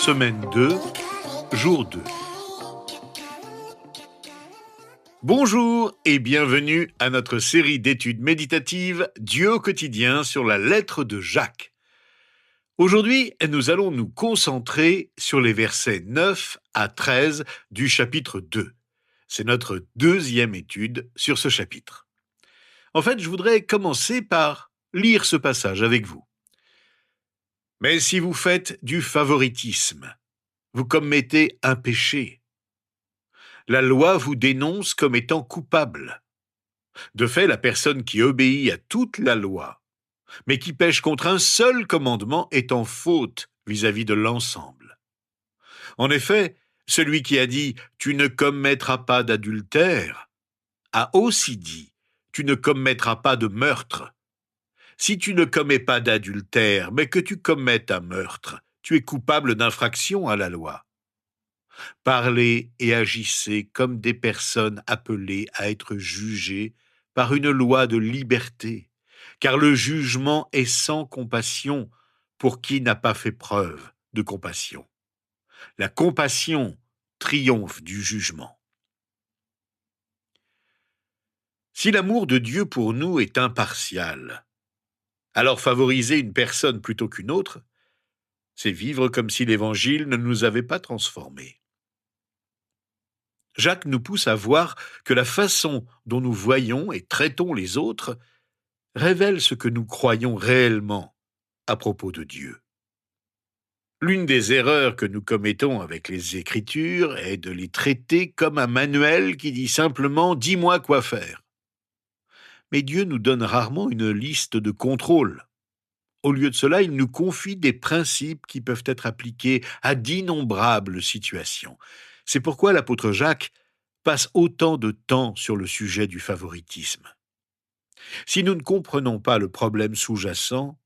semaine 2, jour 2. Bonjour et bienvenue à notre série d'études méditatives Dieu au quotidien sur la lettre de Jacques. Aujourd'hui, nous allons nous concentrer sur les versets 9 à 13 du chapitre 2. C'est notre deuxième étude sur ce chapitre. En fait, je voudrais commencer par lire ce passage avec vous. Mais si vous faites du favoritisme, vous commettez un péché. La loi vous dénonce comme étant coupable. De fait, la personne qui obéit à toute la loi, mais qui pêche contre un seul commandement est en faute vis-à-vis de l'ensemble. En effet, celui qui a dit « tu ne commettras pas d'adultère » a aussi dit « tu ne commettras pas de meurtre ». Si tu ne commets pas d'adultère, mais que tu commettes un meurtre, tu es coupable d'infraction à la loi. Parlez et agissez comme des personnes appelées à être jugées par une loi de liberté, car le jugement est sans compassion pour qui n'a pas fait preuve de compassion. La compassion triomphe du jugement. Si l'amour de Dieu pour nous est impartial, alors favoriser une personne plutôt qu'une autre, c'est vivre comme si l'Évangile ne nous avait pas transformés. Jacques nous pousse à voir que la façon dont nous voyons et traitons les autres révèle ce que nous croyons réellement à propos de Dieu. L'une des erreurs que nous commettons avec les Écritures est de les traiter comme un manuel qui dit simplement « dis-moi quoi faire ». Mais Dieu nous donne rarement une liste de contrôles. Au lieu de cela, il nous confie des principes qui peuvent être appliqués à d'innombrables situations. C'est pourquoi l'apôtre Jacques passe autant de temps sur le sujet du favoritisme. Si nous ne comprenons pas le problème sous-jacent,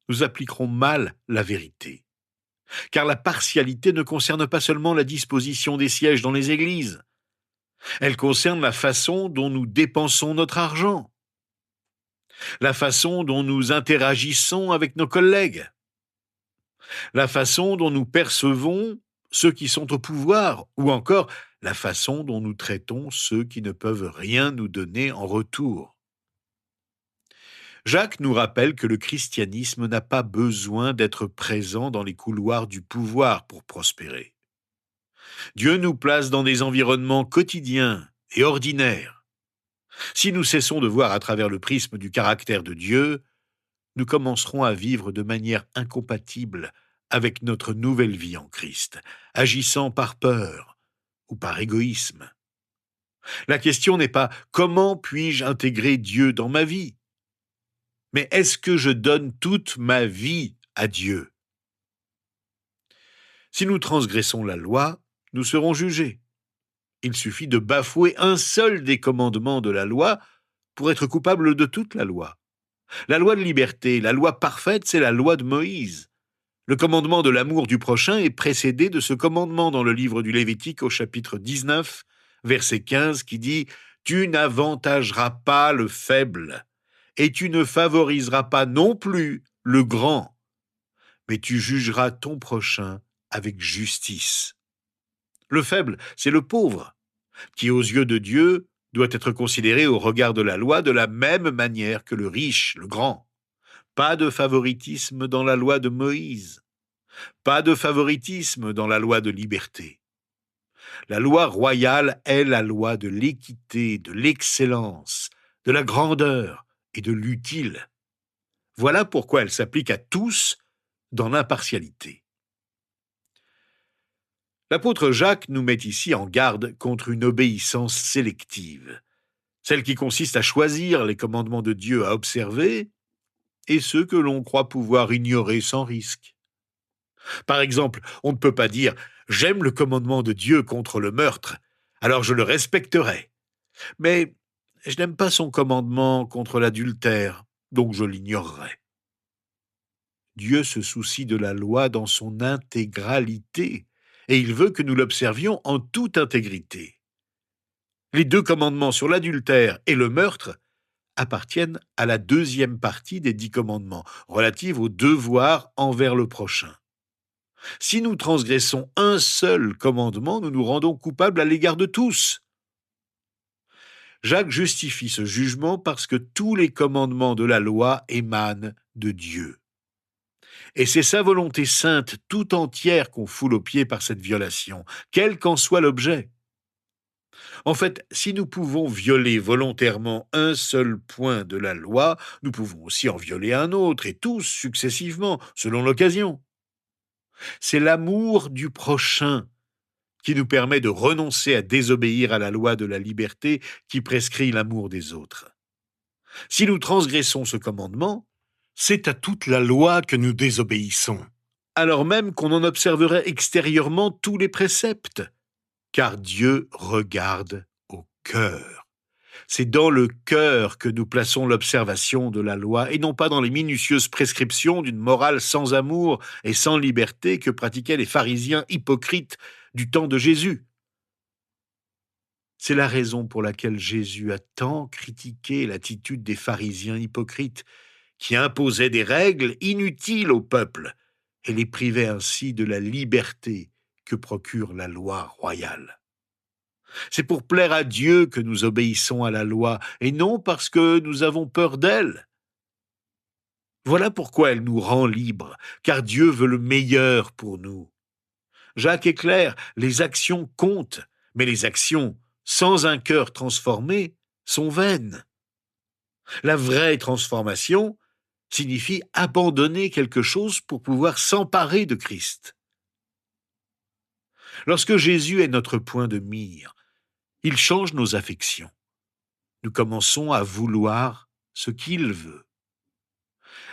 nous appliquerons mal la vérité. Car la partialité ne concerne pas seulement la disposition des sièges dans les églises. Elle concerne la façon dont nous dépensons notre argent, la façon dont nous interagissons avec nos collègues, la façon dont nous percevons ceux qui sont au pouvoir, ou encore la façon dont nous traitons ceux qui ne peuvent rien nous donner en retour. Jacques nous rappelle que le christianisme n'a pas besoin d'être présent dans les couloirs du pouvoir pour prospérer. Dieu nous place dans des environnements quotidiens et ordinaires. Si nous cessons de voir à travers le prisme du caractère de Dieu, nous commencerons à vivre de manière incompatible avec notre nouvelle vie en Christ, agissant par peur ou par égoïsme. La question n'est pas « comment puis-je intégrer Dieu dans ma vie ?» mais est-ce que je donne toute ma vie à Dieu ? Si nous transgressons la loi, nous serons jugés. Il suffit de bafouer un seul des commandements de la loi pour être coupable de toute la loi. La loi de liberté, la loi parfaite, c'est la loi de Moïse. Le commandement de l'amour du prochain est précédé de ce commandement dans le livre du Lévitique au chapitre 19, verset 15, qui dit « Tu n'avantageras pas le faible, et tu ne favoriseras pas non plus le grand, mais tu jugeras ton prochain avec justice. » Le faible, c'est le pauvre, qui aux yeux de Dieu doit être considéré au regard de la loi de la même manière que le riche, le grand. Pas de favoritisme dans la loi de Moïse. Pas de favoritisme dans la loi de liberté. La loi royale est la loi de l'équité, de l'excellence, de la grandeur et de l'utile. Voilà pourquoi elle s'applique à tous dans l'impartialité. L'apôtre Jacques nous met ici en garde contre une obéissance sélective, celle qui consiste à choisir les commandements de Dieu à observer et ceux que l'on croit pouvoir ignorer sans risque. Par exemple, on ne peut pas dire « j'aime le commandement de Dieu contre le meurtre, alors je le respecterai. Mais je n'aime pas son commandement contre l'adultère, donc je l'ignorerai. » Dieu se soucie de la loi dans son intégralité, et il veut que nous l'observions en toute intégrité. Les deux commandements sur l'adultère et le meurtre appartiennent à la deuxième partie des 10 commandements, relative au devoir envers le prochain. Si nous transgressons un seul commandement, nous nous rendons coupables à l'égard de tous. Jacques justifie ce jugement parce que tous les commandements de la loi émanent de Dieu. Et c'est sa volonté sainte tout entière qu'on foule aux pieds par cette violation, quel qu'en soit l'objet. En fait, si nous pouvons violer volontairement un seul point de la loi, nous pouvons aussi en violer un autre, et tous successivement, selon l'occasion. C'est l'amour du prochain qui nous permet de renoncer à désobéir à la loi de la liberté qui prescrit l'amour des autres. Si nous transgressons ce commandement, c'est à toute la loi que nous désobéissons, alors même qu'on en observerait extérieurement tous les préceptes, car Dieu regarde au cœur. C'est dans le cœur que nous plaçons l'observation de la loi, et non pas dans les minutieuses prescriptions d'une morale sans amour et sans liberté que pratiquaient les pharisiens hypocrites du temps de Jésus. C'est la raison pour laquelle Jésus a tant critiqué l'attitude des pharisiens hypocrites, qui imposaient des règles inutiles au peuple et les privaient ainsi de la liberté que procure la loi royale. C'est pour plaire à Dieu que nous obéissons à la loi, et non parce que nous avons peur d'elle. Voilà pourquoi elle nous rend libres, car Dieu veut le meilleur pour nous. Jacques est clair, les actions comptent, mais les actions sans un cœur transformé sont vaines. La vraie transformation signifie abandonner quelque chose pour pouvoir s'emparer de Christ. Lorsque Jésus est notre point de mire, il change nos affections. Nous commençons à vouloir ce qu'il veut.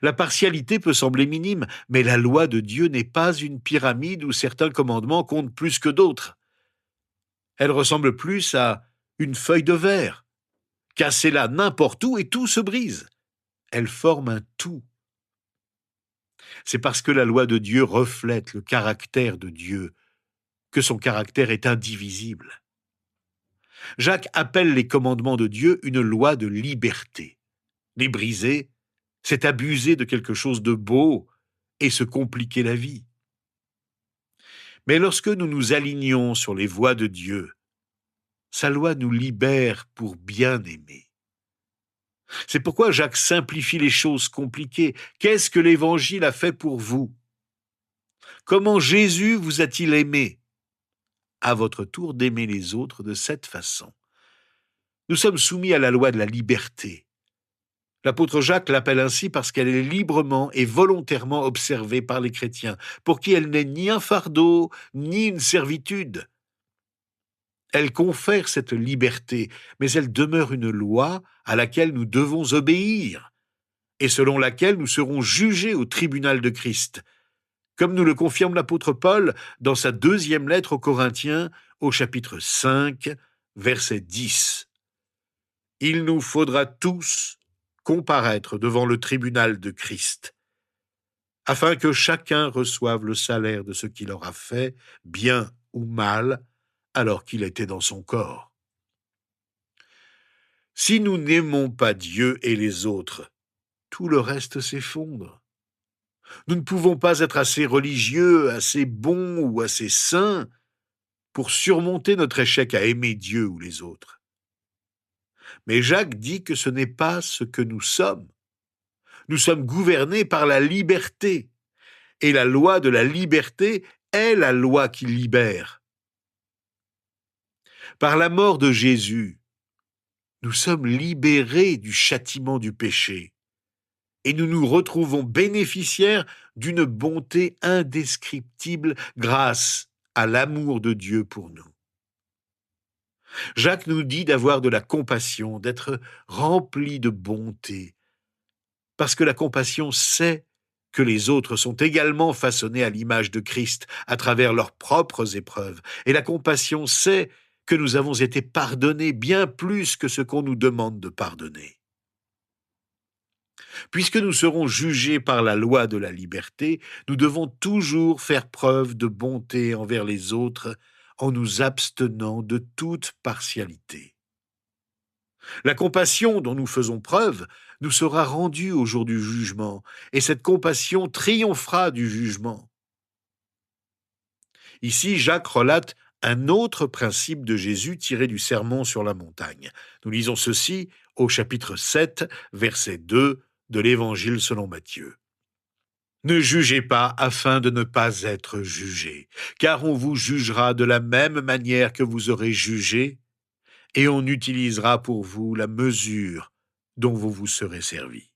La partialité peut sembler minime, mais la loi de Dieu n'est pas une pyramide où certains commandements comptent plus que d'autres. Elle ressemble plus à une feuille de verre. Cassez-la n'importe où et tout se brise. Elle forme un tout. C'est parce que la loi de Dieu reflète le caractère de Dieu que son caractère est indivisible. Jacques appelle les commandements de Dieu une loi de liberté. Les briser, c'est abuser de quelque chose de beau et se compliquer la vie. Mais lorsque nous nous alignons sur les voies de Dieu, sa loi nous libère pour bien aimer. C'est pourquoi Jacques simplifie les choses compliquées. Qu'est-ce que l'Évangile a fait pour vous? Comment Jésus vous a-t-il aimé? À votre tour d'aimer les autres de cette façon. Nous sommes soumis à la loi de la liberté. L'apôtre Jacques l'appelle ainsi parce qu'elle est librement et volontairement observée par les chrétiens, pour qui elle n'est ni un fardeau, ni une servitude. Elle confère cette liberté, mais elle demeure une loi à laquelle nous devons obéir, et selon laquelle nous serons jugés au tribunal de Christ, comme nous le confirme l'apôtre Paul dans sa deuxième lettre aux Corinthiens, au chapitre 5, verset 10. Il nous faudra tous comparaître devant le tribunal de Christ, afin que chacun reçoive le salaire de ce qu'il aura fait, bien ou mal, alors qu'il était dans son corps. Si nous n'aimons pas Dieu et les autres, tout le reste s'effondre. Nous ne pouvons pas être assez religieux, assez bons ou assez saints pour surmonter notre échec à aimer Dieu ou les autres. Mais Jacques dit que ce n'est pas ce que nous sommes. Nous sommes gouvernés par la liberté, et la loi de la liberté est la loi qui libère. Par la mort de Jésus, nous sommes libérés du châtiment du péché, et nous nous retrouvons bénéficiaires d'une bonté indescriptible grâce à l'amour de Dieu pour nous. Jacques nous dit d'avoir de la compassion, d'être rempli de bonté, parce que la compassion sait que les autres sont également façonnés à l'image de Christ à travers leurs propres épreuves, et la compassion sait que nous avons été pardonnés bien plus que ce qu'on nous demande de pardonner. Puisque nous serons jugés par la loi de la liberté, nous devons toujours faire preuve de bonté envers les autres en nous abstenant de toute partialité. La compassion dont nous faisons preuve nous sera rendue au jour du jugement, et cette compassion triomphera du jugement. Ici, Jacques relate un autre principe de Jésus tiré du Sermon sur la montagne. Nous lisons ceci au chapitre 7, verset 2 de l'Évangile selon Matthieu. Ne jugez pas afin de ne pas être jugés, car on vous jugera de la même manière que vous aurez jugé, et on utilisera pour vous la mesure dont vous vous serez servi.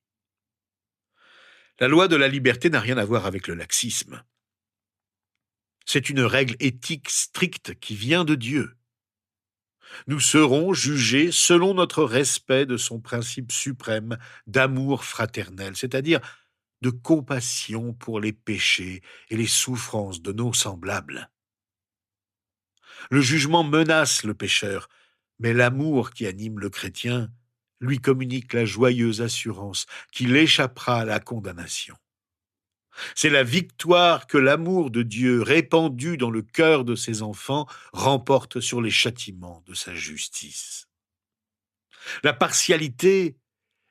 La loi de la liberté n'a rien à voir avec le laxisme. C'est une règle éthique stricte qui vient de Dieu. Nous serons jugés selon notre respect de son principe suprême d'amour fraternel, c'est-à-dire de compassion pour les péchés et les souffrances de nos semblables. Le jugement menace le pécheur, mais l'amour qui anime le chrétien lui communique la joyeuse assurance qu'il échappera à la condamnation. C'est la victoire que l'amour de Dieu répandu dans le cœur de ses enfants remporte sur les châtiments de sa justice. La partialité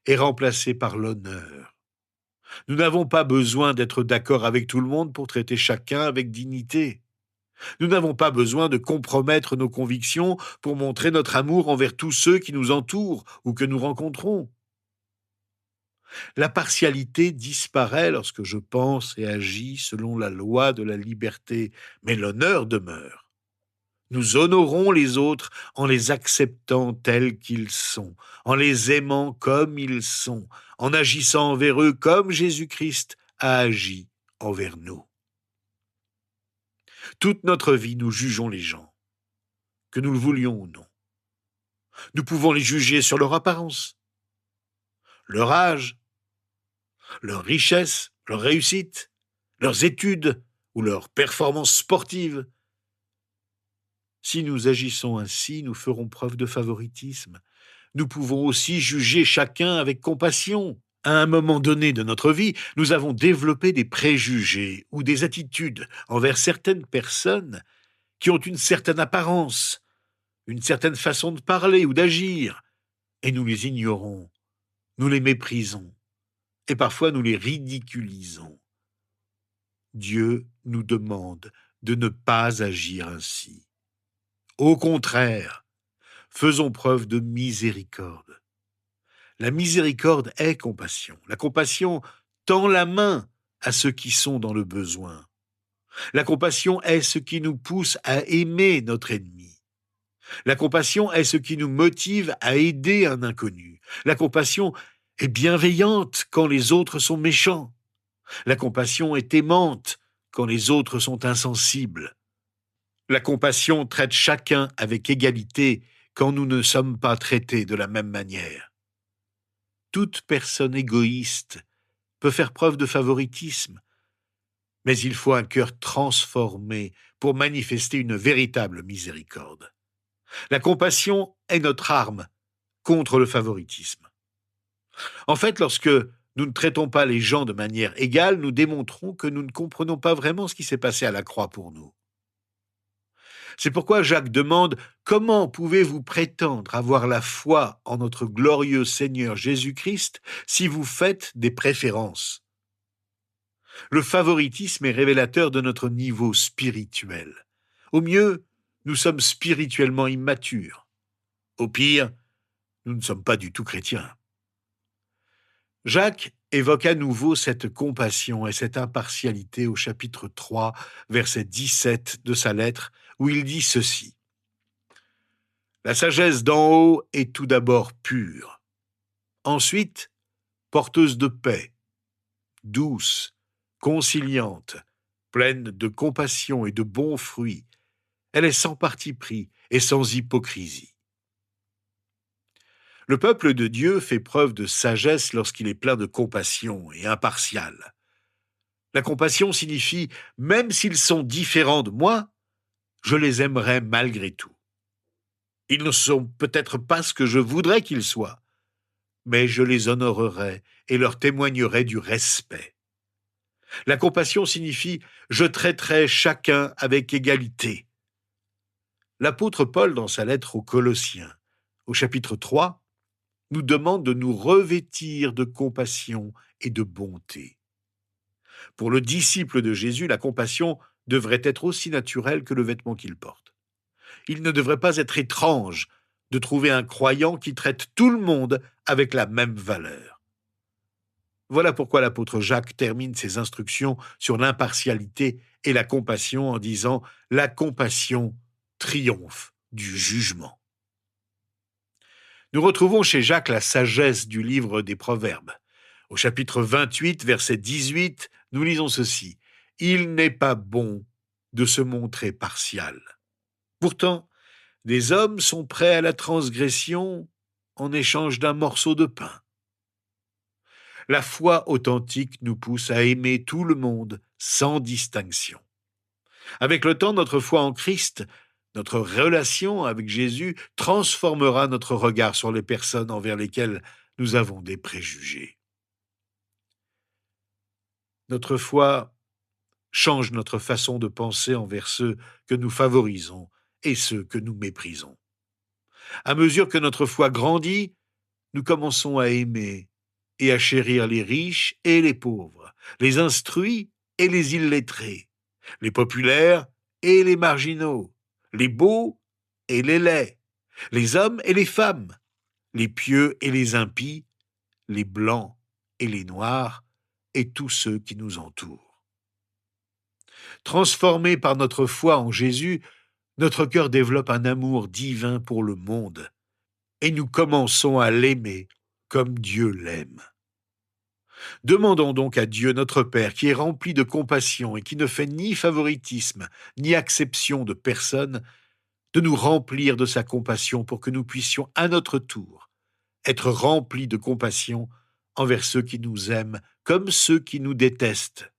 est remplacée par l'honneur. Nous n'avons pas besoin d'être d'accord avec tout le monde pour traiter chacun avec dignité. Nous n'avons pas besoin de compromettre nos convictions pour montrer notre amour envers tous ceux qui nous entourent ou que nous rencontrons. La partialité disparaît lorsque je pense et agis selon la loi de la liberté, mais l'honneur demeure. Nous honorons les autres en les acceptant tels qu'ils sont, en les aimant comme ils sont, en agissant envers eux comme Jésus-Christ a agi envers nous. Toute notre vie, nous jugeons les gens, que nous le voulions ou non. Nous pouvons les juger sur leur apparence, leur âge, leur richesse, leur réussite, leurs études ou leurs performances sportives. Si nous agissons ainsi, nous ferons preuve de favoritisme. Nous pouvons aussi juger chacun avec compassion. À un moment donné de notre vie, nous avons développé des préjugés ou des attitudes envers certaines personnes qui ont une certaine apparence, une certaine façon de parler ou d'agir, et nous les ignorons, nous les méprisons, et parfois nous les ridiculisons. Dieu nous demande de ne pas agir ainsi. Au contraire, faisons preuve de miséricorde. La miséricorde est compassion. La compassion tend la main à ceux qui sont dans le besoin. La compassion est ce qui nous pousse à aimer notre ennemi. La compassion est ce qui nous motive à aider un inconnu. La compassion est bienveillante quand les autres sont méchants. La compassion est aimante quand les autres sont insensibles. La compassion traite chacun avec égalité quand nous ne sommes pas traités de la même manière. Toute personne égoïste peut faire preuve de favoritisme, mais il faut un cœur transformé pour manifester une véritable miséricorde. La compassion est notre arme contre le favoritisme. En fait, lorsque nous ne traitons pas les gens de manière égale, nous démontrons que nous ne comprenons pas vraiment ce qui s'est passé à la croix pour nous. C'est pourquoi Jacques demande « Comment pouvez-vous prétendre avoir la foi en notre glorieux Seigneur Jésus-Christ si vous faites des préférences ?» Le favoritisme est révélateur de notre niveau spirituel. Au mieux, nous sommes spirituellement immatures. Au pire, nous ne sommes pas du tout chrétiens. Jacques évoque à nouveau cette compassion et cette impartialité au chapitre 3, verset 17 de sa lettre, où il dit ceci. « La sagesse d'en haut est tout d'abord pure, ensuite porteuse de paix, douce, conciliante, pleine de compassion et de bons fruits. Elle est sans parti pris et sans hypocrisie. » Le peuple de Dieu fait preuve de sagesse lorsqu'il est plein de compassion et impartial. La compassion signifie, même s'ils sont différents de moi, je les aimerai malgré tout. Ils ne sont peut-être pas ce que je voudrais qu'ils soient, mais je les honorerai et leur témoignerai du respect. La compassion signifie, je traiterai chacun avec égalité. L'apôtre Paul, dans sa lettre aux Colossiens, au chapitre 3, nous demande de nous revêtir de compassion et de bonté. Pour le disciple de Jésus, la compassion devrait être aussi naturel que le vêtement qu'il porte. Il ne devrait pas être étrange de trouver un croyant qui traite tout le monde avec la même valeur. Voilà pourquoi l'apôtre Jacques termine ses instructions sur l'impartialité et la compassion en disant « La compassion triomphe du jugement ». Nous retrouvons chez Jacques la sagesse du livre des Proverbes. Au chapitre 28, verset 18, nous lisons ceci. « Il n'est pas bon de se montrer partial. Pourtant, des hommes sont prêts à la transgression en échange d'un morceau de pain. » La foi authentique nous pousse à aimer tout le monde sans distinction. Avec le temps, notre foi en Christ, notre relation avec Jésus transformera notre regard sur les personnes envers lesquelles nous avons des préjugés. Notre foi change notre façon de penser envers ceux que nous favorisons et ceux que nous méprisons. À mesure que notre foi grandit, nous commençons à aimer et à chérir les riches et les pauvres, les instruits et les illettrés, les populaires et les marginaux, les beaux et les laids, les hommes et les femmes, les pieux et les impies, les blancs et les noirs, et tous ceux qui nous entourent. Transformés par notre foi en Jésus, notre cœur développe un amour divin pour le monde, et nous commençons à l'aimer comme Dieu l'aime. Demandons donc à Dieu notre Père, qui est rempli de compassion et qui ne fait ni favoritisme, ni acception de personne, de nous remplir de sa compassion pour que nous puissions, à notre tour, être remplis de compassion envers ceux qui nous aiment comme ceux qui nous détestent.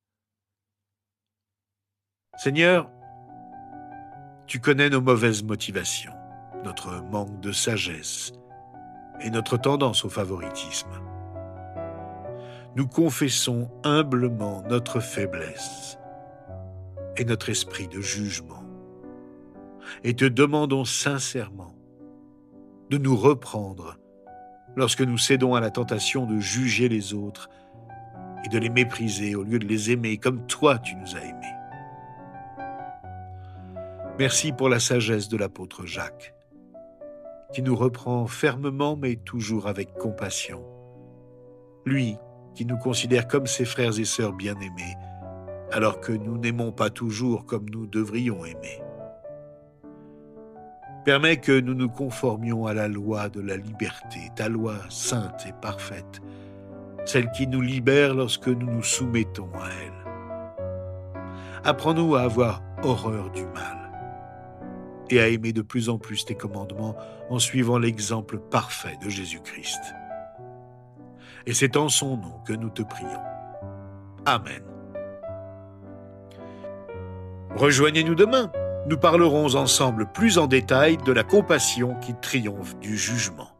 Seigneur, tu connais nos mauvaises motivations, notre manque de sagesse et notre tendance au favoritisme. Nous confessons humblement notre faiblesse et notre esprit de jugement et te demandons sincèrement de nous reprendre lorsque nous cédons à la tentation de juger les autres et de les mépriser au lieu de les aimer comme toi tu nous as aimés. Merci pour la sagesse de l'apôtre Jacques, qui nous reprend fermement mais toujours avec compassion. Lui qui nous considère comme ses frères et sœurs bien-aimés, alors que nous n'aimons pas toujours comme nous devrions aimer. Permets que nous nous conformions à la loi de la liberté, ta loi sainte et parfaite, celle qui nous libère lorsque nous nous soumettons à elle. Apprends-nous à avoir horreur du mal et à aimer de plus en plus tes commandements en suivant l'exemple parfait de Jésus-Christ. Et c'est en son nom que nous te prions. Amen. Rejoignez-nous demain. Nous parlerons ensemble plus en détail de la compassion qui triomphe du jugement.